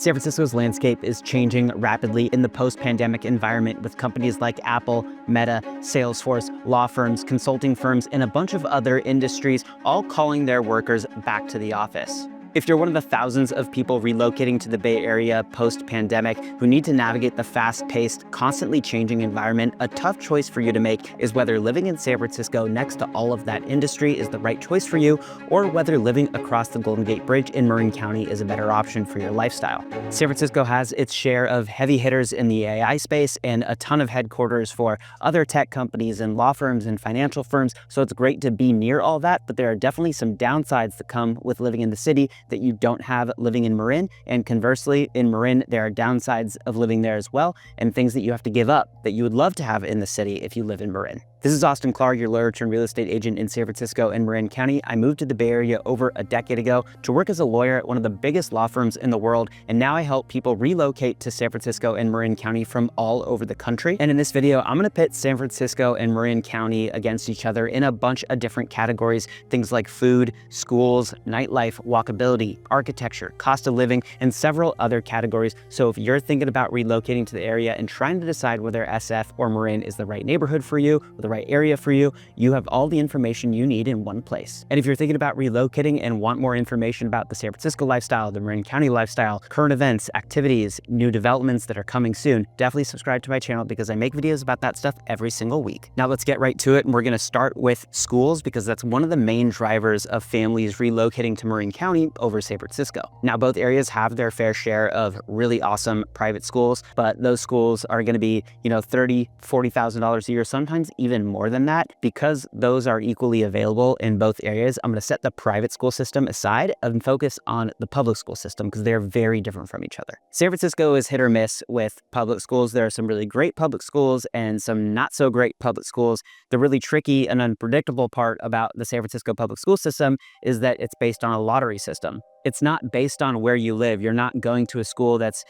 San Francisco's landscape is changing rapidly in the post-pandemic environment with companies like Apple, Meta, Salesforce, law firms, consulting firms, and a bunch of other industries all calling their workers back to the office. If you're one of the thousands of people relocating to the Bay Area post-pandemic who need to navigate the fast-paced, constantly changing environment, a tough choice for you to make is whether living in San Francisco next to all of that industry is the right choice for you, or whether living across the Golden Gate Bridge in Marin County is a better option for your lifestyle. San Francisco has its share of heavy hitters in the AI space and a ton of headquarters for other tech companies and law firms and financial firms, so it's great to be near all that, but there are definitely some downsides that come with living in the city that you don't have living in Marin, and conversely, in Marin, there are downsides of living there as well, and things that you have to give up that you would love to have in the city if you live in Marin. This is Austin.klar, your lawyer turned real estate agent in San Francisco and Marin County. I moved to the Bay Area over a decade ago to work as a lawyer at one of the biggest law firms in the world, and now I help people relocate to San Francisco and Marin County from all over the country. And in this video, I'm gonna pit San Francisco and Marin County against each other in a bunch of different categories, things like food, schools, nightlife, walkability, architecture, cost of living, and several other categories. So if you're thinking about relocating to the area and trying to decide whether SF or Marin is the right neighborhood for you, or the right area for you, you have all the information you need in one place. And if you're thinking about relocating and want more information about the San Francisco lifestyle, the Marin County lifestyle, current events, activities, new developments that are coming soon, definitely subscribe to my channel because I make videos about that stuff every single week. Now let's get right to it, and we're gonna start with schools because that's one of the main drivers of families relocating to Marin County over San Francisco. Now both areas have their fair share of really awesome private schools, but those schools are gonna be, $30,000, $40,000 a year, sometimes even more than that. Because those are equally available in both areas, I'm gonna set the private school system aside and focus on the public school system because they're very different from each other. San Francisco is hit or miss with public schools. There are some really great public schools and some not so great public schools. The really tricky and unpredictable part about the San Francisco public school system is that it's based on a lottery system. It's not based on where you live. You're not going to a school that's,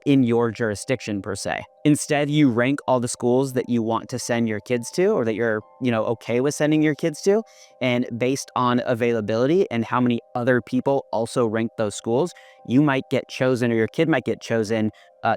in your jurisdiction per se. Instead, you rank all the schools that you want to send your kids to, or that you're, okay with sending your kids to. And based on availability and how many other people also rank those schools, you might get chosen, or your kid might get chosen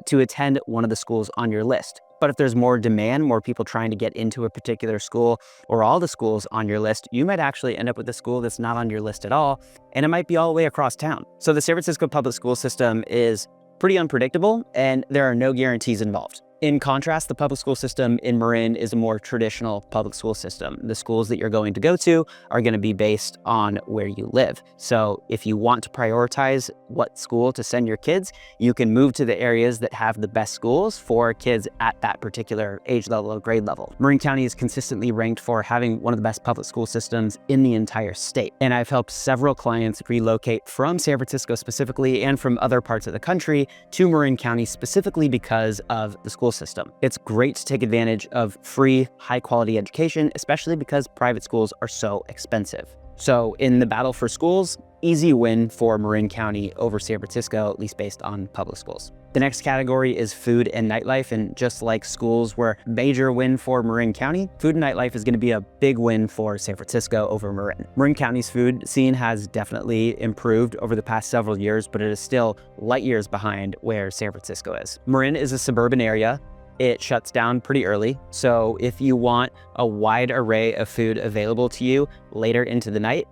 to attend one of the schools on your list. But if there's more demand, more people trying to get into a particular school, or all the schools on your list, you might actually end up with a school that's not on your list at all, and it might be all the way across town. So the San Francisco public school system is pretty unpredictable, and there are no guarantees involved. In contrast, the public school system in Marin is a more traditional public school system. The schools that you're going to go to are going to be based on where you live. So if you want to prioritize what school to send your kids, you can move to the areas that have the best schools for kids at that particular age level or grade level. Marin County is consistently ranked for having one of the best public school systems in the entire state. And I've helped several clients relocate from San Francisco specifically and from other parts of the country to Marin County specifically because of the school system. It's great to take advantage of free, high-quality education, especially because private schools are so expensive. So in the battle for schools, easy win for Marin County over San Francisco, at least based on public schools. The next category is food and nightlife, and just like schools were a major win for Marin County, food and nightlife is going to be a big win for San Francisco over Marin. Marin County's food scene has definitely improved over the past several years, but it is still light years behind where San Francisco is. Marin is a suburban area. It shuts down pretty early, so if you want a wide array of food available to you later into the night,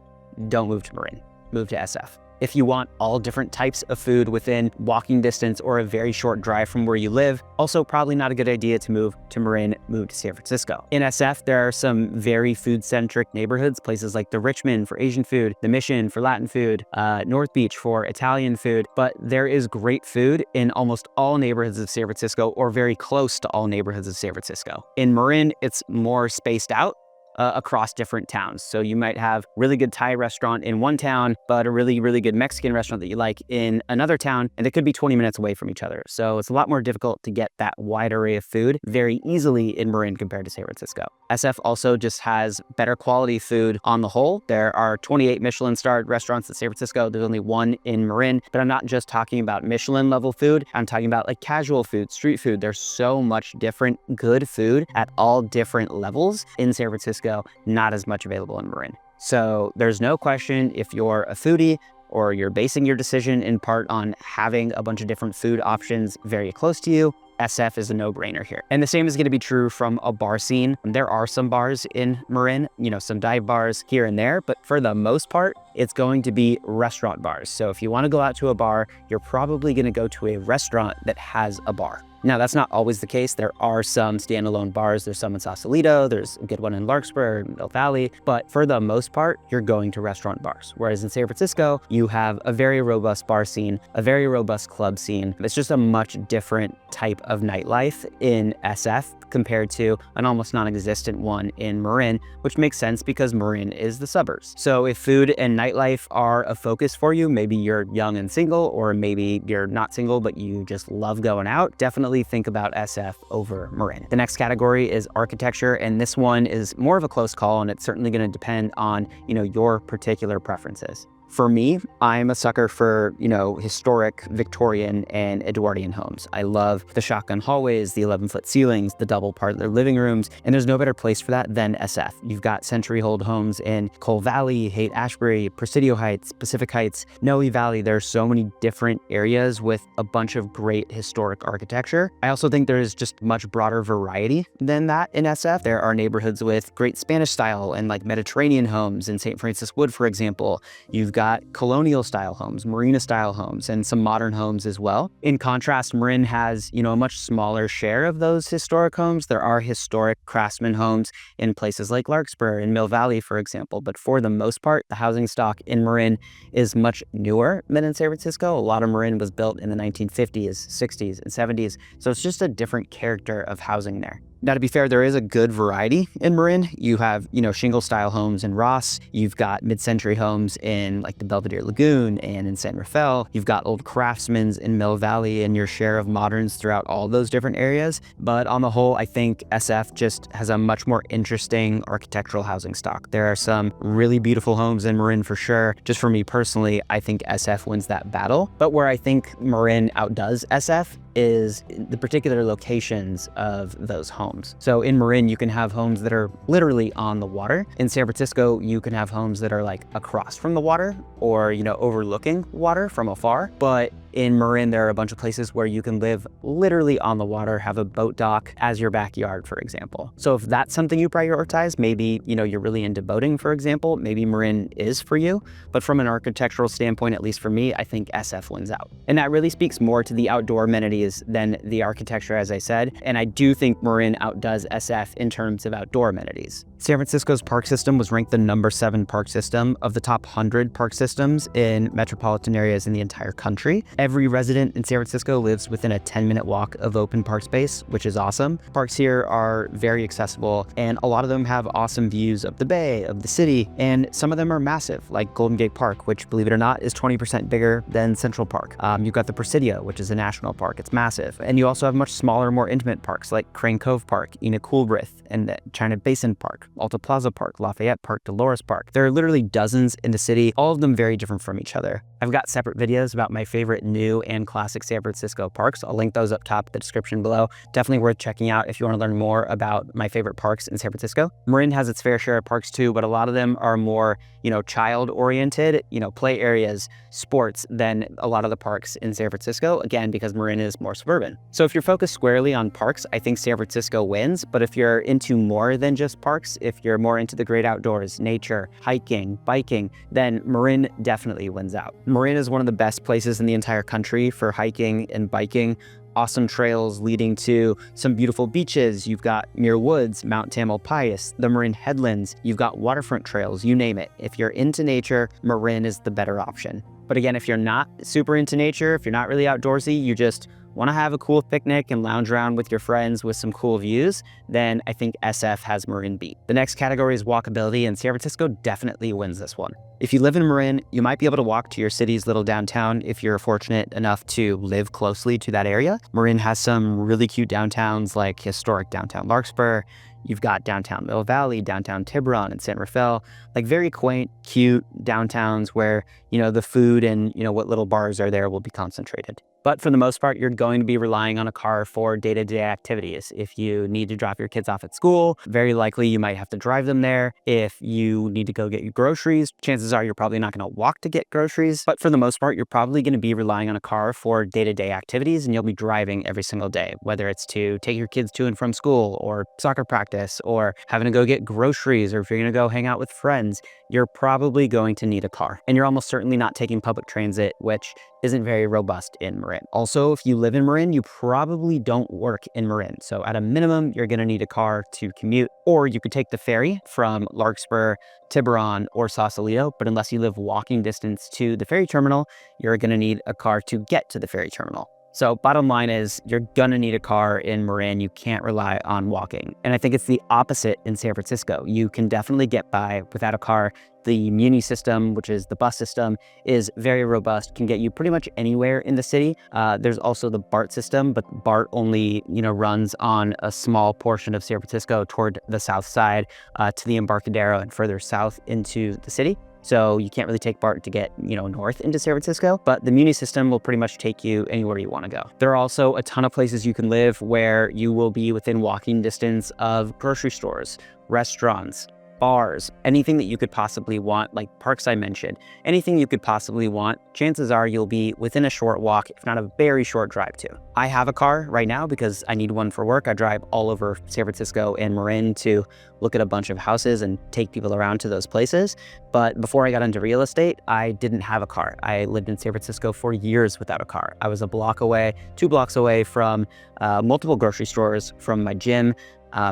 don't move to Marin, move to SF. If you want all different types of food within walking distance or a very short drive from where you live, also probably not a good idea to move to Marin, move to San Francisco. In SF, there are some very food-centric neighborhoods, places like the Richmond for Asian food, the Mission for Latin food, North Beach for Italian food, but there is great food in almost all neighborhoods of San Francisco, or very close to all neighborhoods of San Francisco. In Marin, it's more spaced out across different towns. So you might have a really good Thai restaurant in one town, but a really, really good Mexican restaurant that you like in another town, and they could be 20 minutes away from each other. So it's a lot more difficult to get that wide array of food very easily in Marin compared to San Francisco. SF also just has better quality food on the whole. There are 28 Michelin-starred restaurants in San Francisco. There's only one in Marin, but I'm not just talking about Michelin level food. I'm talking about like casual food, street food. There's so much different good food at all different levels in San Francisco, not as much available in Marin. So there's no question, if you're a foodie, or you're basing your decision in part on having a bunch of different food options very close to you, SF is a no-brainer here. And the same is going to be true from a bar scene. There are some bars in Marin, some dive bars here and there, but for the most part, it's going to be restaurant bars. So if you want to go out to a bar, you're probably going to go to a restaurant that has a bar. Now, that's not always the case. There are some standalone bars. There's some in Sausalito. There's a good one in Larkspur, Mill Valley. But for the most part, you're going to restaurant bars. Whereas in San Francisco, you have a very robust bar scene, a very robust club scene. It's just a much different type of nightlife in SF compared to an almost non-existent one in Marin, which makes sense because Marin is the suburbs. So if food and nightlife are a focus for you, maybe you're young and single, or maybe you're not single, but you just love going out, definitely think about SF over Marin. The next category is architecture, and this one is more of a close call, and it's certainly going to depend on, your particular preferences. For me, I'm a sucker for, historic Victorian and Edwardian homes. I love the shotgun hallways, the 11-foot ceilings, the double parlor living rooms, and there's no better place for that than SF. You've got century-old homes in Cole Valley, Haight-Ashbury, Presidio Heights, Pacific Heights, Noe Valley. There are so many different areas with a bunch of great historic architecture. I also think there is just much broader variety than that in SF. There are neighborhoods with great Spanish style and Mediterranean homes in St. Francis Wood, for example. You've got colonial style homes, marina style homes, and some modern homes as well. In contrast, Marin has, a much smaller share of those historic homes. There are historic craftsman homes in places like Larkspur and Mill Valley, for example. But for the most part, the housing stock in Marin is much newer than in San Francisco. A lot of Marin was built in the 1950s, 60s, and 70s. So it's just a different character of housing there. Now, to be fair, there is a good variety in Marin. You have, shingle-style homes in Ross. You've got mid-century homes in the Belvedere Lagoon and in San Rafael. You've got old craftsmen's in Mill Valley and your share of moderns throughout all those different areas. But on the whole, I think SF just has a much more interesting architectural housing stock. There are some really beautiful homes in Marin for sure. Just for me personally, I think SF wins that battle. But where I think Marin outdoes SF is the particular locations of those homes. So in Marin, you can have homes that are literally on the water. In San Francisco, you can have homes that are across from the water or, overlooking water from afar. But in Marin, there are a bunch of places where you can live literally on the water, have a boat dock as your backyard, for example. So if that's something you prioritize, maybe, you're really into boating, for example, maybe Marin is for you. But from an architectural standpoint, at least for me, I think SF wins out. And that really speaks more to the outdoor amenities than the architecture, as I said. And I do think Marin outdoes SF in terms of outdoor amenities. San Francisco's park system was ranked the #7 park system of the top 100 park systems in metropolitan areas in the entire country. Every resident in San Francisco lives within a 10-minute walk of open park space, which is awesome. Parks here are very accessible, and a lot of them have awesome views of the bay, of the city, and some of them are massive, like Golden Gate Park, which, believe it or not, is 20% bigger than Central Park. You've got the Presidio, which is a national park. It's massive. And you also have much smaller, more intimate parks like Crane Cove Park, Ina Coolbrith, and the China Basin Park, Alta Plaza Park, Lafayette Park, Dolores Park. There are literally dozens in the city, all of them very different from each other. I've got separate videos about my favorite new and classic San Francisco parks. I'll link those up top in the description below. Definitely worth checking out if you want to learn more about my favorite parks in San Francisco. Marin has its fair share of parks too, but a lot of them are more, child-oriented, play areas, sports than a lot of the parks in San Francisco, again, because Marin is more suburban. So if you're focused squarely on parks, I think San Francisco wins. But if you're into more than just parks, if you're more into the great outdoors, nature, hiking, biking, then Marin definitely wins out. Marin is one of the best places in the entire country for hiking and biking. Awesome trails leading to some beautiful beaches. You've got Muir Woods, Mount Tamalpais, the Marin Headlands. You've got waterfront trails, you name it. If you're into nature, Marin is the better option. But again, if you're not super into nature, if you're not really outdoorsy, you just want to have a cool picnic and lounge around with your friends with some cool views, then I think SF has Marin beat. The next category is walkability, and San Francisco definitely wins this one. If you live in Marin, you might be able to walk to your city's little downtown if you're fortunate enough to live closely to that area. Marin has some really cute downtowns like historic downtown Larkspur. You've got downtown Mill Valley, downtown Tiburon, and San Rafael, very quaint, cute downtowns where, the food and, what little bars are there will be concentrated. But for the most part, you're going to be relying on a car for day-to-day activities. If you need to drop your kids off at school, very likely you might have to drive them there. If you need to go get your groceries, chances are you're probably not going to walk to get groceries. But for the most part, you're probably going to be relying on a car for day-to-day activities, and you'll be driving every single day, whether it's to take your kids to and from school or soccer practice or having to go get groceries, or if you're going to go hang out with friends, you're probably going to need a car. And you're almost certainly not taking public transit, which isn't very robust in Marin. Also, if you live in Marin, you probably don't work in Marin. So at a minimum, you're going to need a car to commute, or you could take the ferry from Larkspur, Tiburon, or Sausalito. But unless you live walking distance to the ferry terminal, you're going to need a car to get to the ferry terminal. So bottom line is you're gonna need a car in Marin. You can't rely on walking. And I think it's the opposite in San Francisco. You can definitely get by without a car. The Muni system, which is the bus system, is very robust, can get you pretty much anywhere in the city. There's also the BART system, but BART only runs on a small portion of San Francisco toward the south side to the Embarcadero and further south into the city. So you can't really take BART to get, north into San Francisco, but the Muni system will pretty much take you anywhere you want to go. There are also a ton of places you can live where you will be within walking distance of grocery stores, restaurants, bars, anything that you could possibly want, like parks I mentioned, anything you could possibly want, chances are you'll be within a short walk, if not a very short drive to. I have a car right now because I need one for work. I drive all over San Francisco and Marin to look at a bunch of houses and take people around to those places. But before I got into real estate, I didn't have a car. I lived in San Francisco for years without a car. I was a block away, 2 blocks away from multiple grocery stores, from my gym.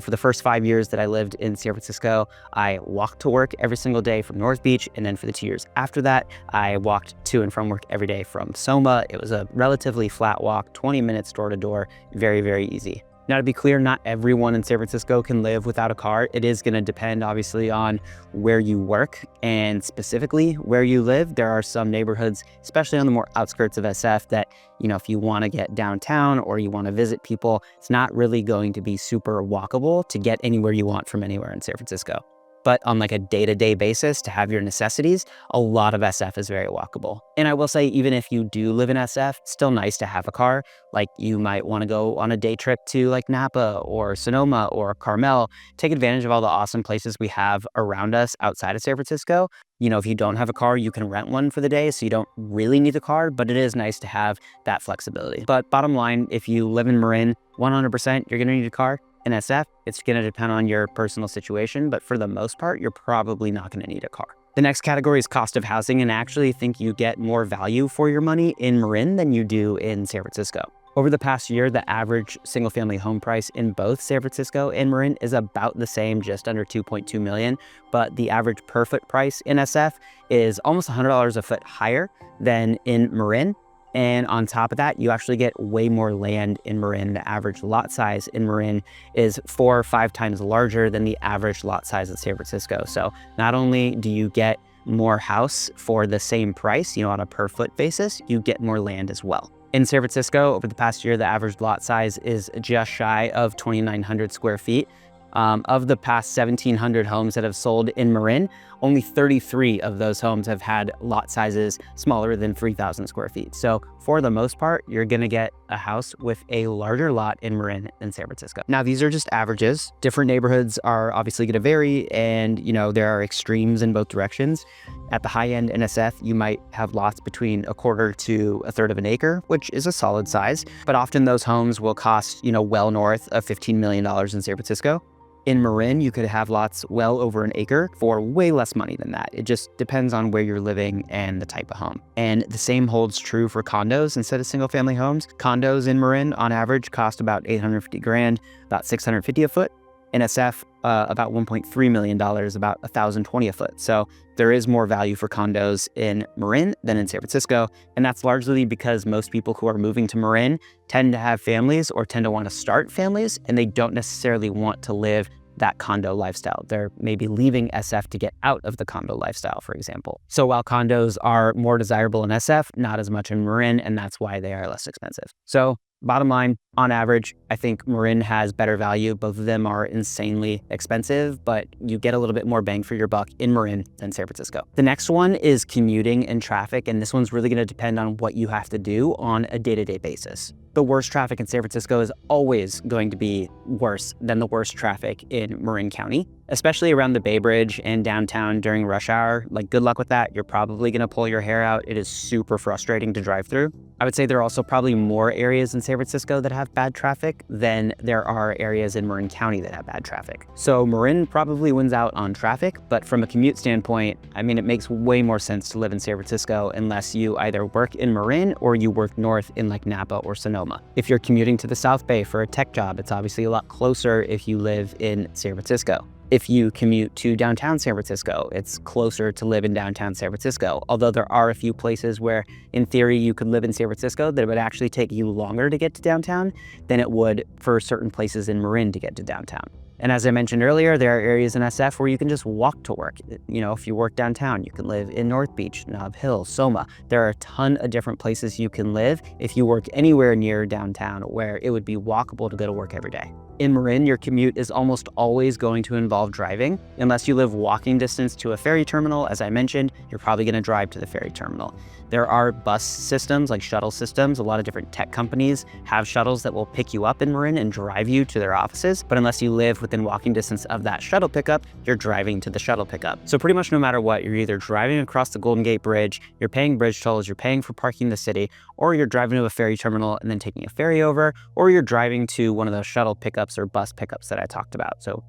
For the first 5 years that I lived in San Francisco, I walked to work every single day from North Beach. And then for the 2 years after that, I walked to and from work every day from Soma. It was a relatively flat walk, 20 minutes door to door, very, very easy. Now, to be clear, not everyone in San Francisco can live without a car. It is going to depend, obviously, on where you work and specifically where you live. There are some neighborhoods, especially on the more outskirts of SF, that, if you want to get downtown or you want to visit people, it's not really going to be super walkable to get anywhere you want from anywhere in San Francisco. But on like a day-to-day basis to have your necessities, a lot of SF is very walkable. And I will say, even if you do live in SF, it's still nice to have a car. Like you might want to go on a day trip to like Napa or Sonoma or Carmel, take advantage of all the awesome places we have around us outside of San Francisco. If you don't have a car, you can rent one for the day, so you don't really need a car, but it is nice to have that flexibility. But bottom line, if you live in Marin, 100% you're gonna need a car. In SF, it's going to depend on your personal situation, but for the most part, you're probably not going to need a car. The next category is cost of housing, and I actually think you get more value for your money in Marin than you do in San Francisco. Over the past year, the average single-family home price in both San Francisco and Marin is about the same, just under $2.2 million, but the average per foot price in SF is almost $100 a foot higher than in Marin. And on top of that, you actually get way more land in Marin. The average lot size in Marin is 4 or 5 times larger than the average lot size in San Francisco. So not only do you get more house for the same price, on a per foot basis, you get more land as well. In San Francisco, over the past year, the average lot size is just shy of 2,900 square feet. Of the past 1,700 homes that have sold in Marin, only 33 of those homes have had lot sizes smaller than 3,000 square feet. So for the most part, you're gonna get a house with a larger lot in Marin than San Francisco. Now, these are just averages. Different neighborhoods are obviously gonna vary, and there are extremes in both directions. At the high end NSF, you might have lots between 1/4 to 1/3 of an acre, which is a solid size, but often those homes will cost, well north of $15 million in San Francisco. In Marin, you could have lots well over an acre for way less money than that. It just depends on where you're living and the type of home. And the same holds true for condos instead of single family homes. Condos in Marin on average cost about $850 grand, about $650 a foot. In SF, about $1.3 million, about $1,020 a foot. So there is more value for condos in Marin than in San Francisco. And that's largely because most people who are moving to Marin tend to have families or tend to want to start families, and they don't necessarily want to live that condo lifestyle. They're maybe leaving SF to get out of the condo lifestyle, for example. So while condos are more desirable in SF, not as much in Marin, and that's why they are less expensive. So Bottom line, on average, I think Marin has better value. Both of them are insanely expensive, but you get a little bit more bang for your buck in Marin than San Francisco. The next one is commuting and traffic, and this one's really going to depend on what you have to do on a day-to-day basis. The worst traffic in San Francisco is always going to be worse than the worst traffic in Marin County, especially around the Bay Bridge and downtown during rush hour. Like, good luck with that. You're probably going to pull your hair out. It is super frustrating to drive through. I would say there are also probably more areas in San Francisco that have bad traffic than there are areas in Marin County that have bad traffic. So Marin probably wins out on traffic, but from a commute standpoint, I mean, it makes way more sense to live in San Francisco unless you either work in Marin or you work north in like Napa or Sonoma. If you're commuting to the South Bay for a tech job, it's obviously a lot closer if you live in San Francisco. If you commute to downtown San Francisco, it's closer to live in downtown San Francisco, although there are a few places where, in theory, you could live in San Francisco that it would actually take you longer to get to downtown than it would for certain places in Marin to get to downtown. And as I mentioned earlier, there are areas in SF where you can just walk to work. You know, if you work downtown, you can live in North Beach, Nob Hill, Soma. There are a ton of different places you can live if you work anywhere near downtown where it would be walkable to go to work every day. In Marin, your commute is almost always going to involve driving. Unless you live walking distance to a ferry terminal, as I mentioned, you're probably going to drive to the ferry terminal. There are bus systems, like shuttle systems. A lot of different tech companies have shuttles that will pick you up in Marin and drive you to their offices. But unless you live within walking distance of that shuttle pickup, you're driving to the shuttle pickup. So pretty much no matter what, you're either driving across the Golden Gate Bridge, you're paying bridge tolls, you're paying for parking in the city, or you're driving to a ferry terminal and then taking a ferry over, or you're driving to one of those shuttle pickups or bus pickups that I talked about. So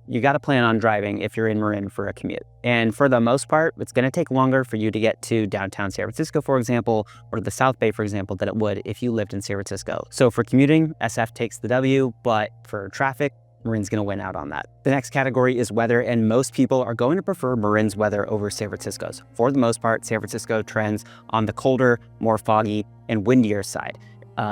you got to plan on driving if you're in Marin for a commute. And for the most part, it's going to take longer for you to get to downtown San Francisco, for example, or the South Bay, for example, than it would if you lived in San Francisco. So for commuting, SF takes the W, but for traffic, Marin's going to win out on that. The next category is weather, and most people are going to prefer Marin's weather over San Francisco's. For the most part, San Francisco trends on the colder, more foggy, and windier side.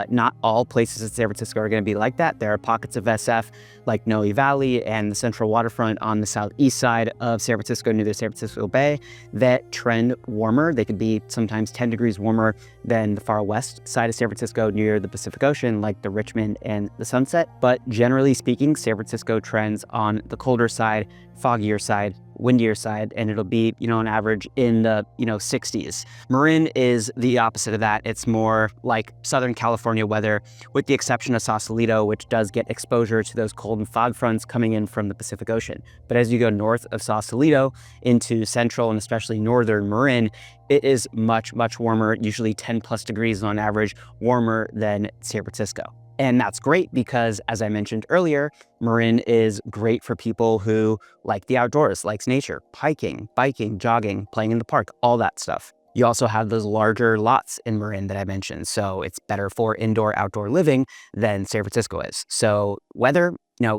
Not all places in San Francisco are going to be like that. There are pockets of SF like Noe Valley and the Central Waterfront on the southeast side of San Francisco near the San Francisco Bay that trend warmer. They could be sometimes 10 degrees warmer than the far west side of San Francisco near the Pacific Ocean, like the Richmond and the Sunset. But generally speaking, San Francisco trends on the colder side, foggier side, windier side, and it'll be, on average in the, 60s. Marin is the opposite of that. It's more like Southern California weather, with the exception of Sausalito, which does get exposure to those cold and fog fronts coming in from the Pacific Ocean. But as you go north of Sausalito into central and especially northern Marin, it is much, much warmer, usually 10 plus degrees on average, warmer than San Francisco. And that's great because, as I mentioned earlier, Marin is great for people who like the outdoors, likes nature, hiking, biking, jogging, playing in the park, all that stuff. You also have those larger lots in Marin that I mentioned, so it's better for indoor, outdoor living than San Francisco is. So weather,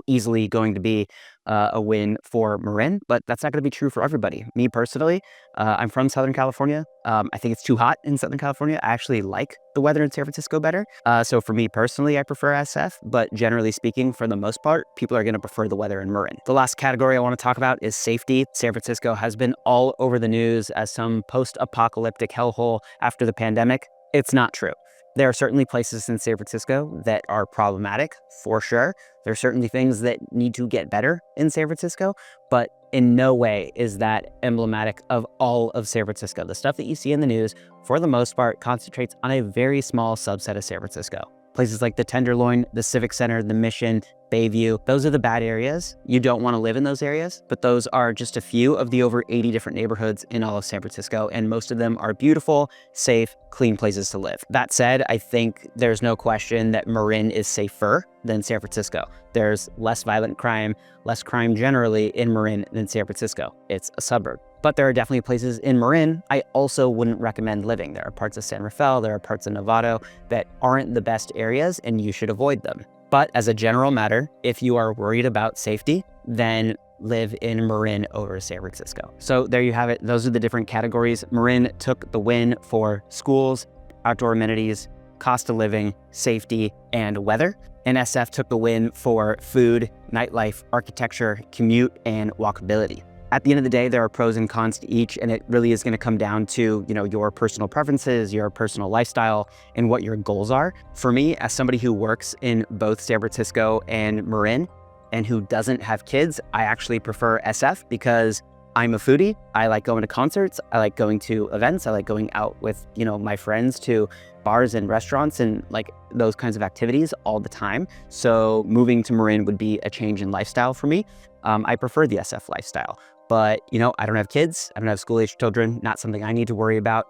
easily going to be a win for Marin, but that's not going to be true for everybody. Me personally, I'm from Southern California. I think it's too hot in Southern California. I actually like the weather in San Francisco better. So for me personally, I prefer SF, but generally speaking, for the most part, people are going to prefer the weather in Marin. The last category I want to talk about is safety. San Francisco has been all over the news as some post-apocalyptic hellhole after the pandemic. It's not true. There are certainly places in San Francisco that are problematic, for sure. There are certainly things that need to get better in San Francisco, but in no way is that emblematic of all of San Francisco. The stuff that you see in the news, for the most part, concentrates on a very small subset of San Francisco. Places like the Tenderloin, the Civic Center, the Mission, Bayview, those are the bad areas. You don't want to live in those areas, but those are just a few of the over 80 different neighborhoods in all of San Francisco, and most of them are beautiful, safe, clean places to live. That said, I think there's no question that Marin is safer than San Francisco. There's less violent crime, less crime generally in Marin than San Francisco. It's a suburb. But there are definitely places in Marin I also wouldn't recommend living. There are parts of San Rafael, there are parts of Novato that aren't the best areas, and you should avoid them. But as a general matter, if you are worried about safety, then live in Marin over San Francisco. So there you have it. Those are the different categories. Marin took the win for schools, outdoor amenities, cost of living, safety, and weather. And SF took the win for food, nightlife, architecture, commute, and walkability. At the end of the day, there are pros and cons to each, and it really is going to come down to, your personal preferences, your personal lifestyle, and what your goals are. For me, as somebody who works in both San Francisco and Marin and who doesn't have kids, I actually prefer SF because I'm a foodie. I like going to concerts. I like going to events. I like going out with, my friends to bars and restaurants and like those kinds of activities all the time. So moving to Marin would be a change in lifestyle for me. I prefer the SF lifestyle, but I don't have kids. I don't have school-age children, not something I need to worry about.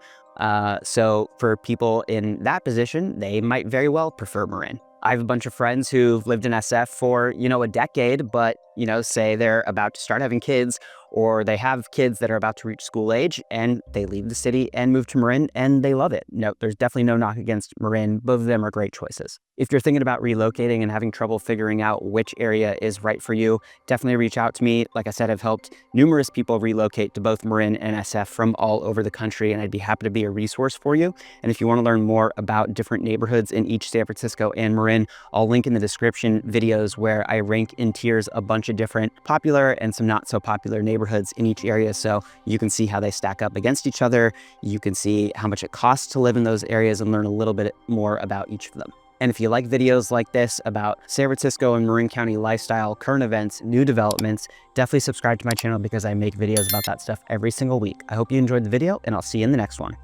So for people in that position, they might very well prefer Marin. I have a bunch of friends who've lived in SF for, a decade, but, say they're about to start having kids, or they have kids that are about to reach school age and they leave the city and move to Marin and they love it. No, there's definitely no knock against Marin. Both of them are great choices. If you're thinking about relocating and having trouble figuring out which area is right for you, definitely reach out to me. Like I said, I've helped numerous people relocate to both Marin and SF from all over the country, and I'd be happy to be a resource for you. And if you want to learn more about different neighborhoods in each San Francisco and Marin, I'll link in the description videos where I rank in tiers a bunch of different popular and some not so popular neighborhoods in each area, so you can see how they stack up against each other. You can see how much it costs to live in those areas and learn a little bit more about each of them. And if you like videos like this about San Francisco and Marin County lifestyle, current events, new developments, definitely subscribe to my channel because I make videos about that stuff every single week. I hope you enjoyed the video, and I'll see you in the next one.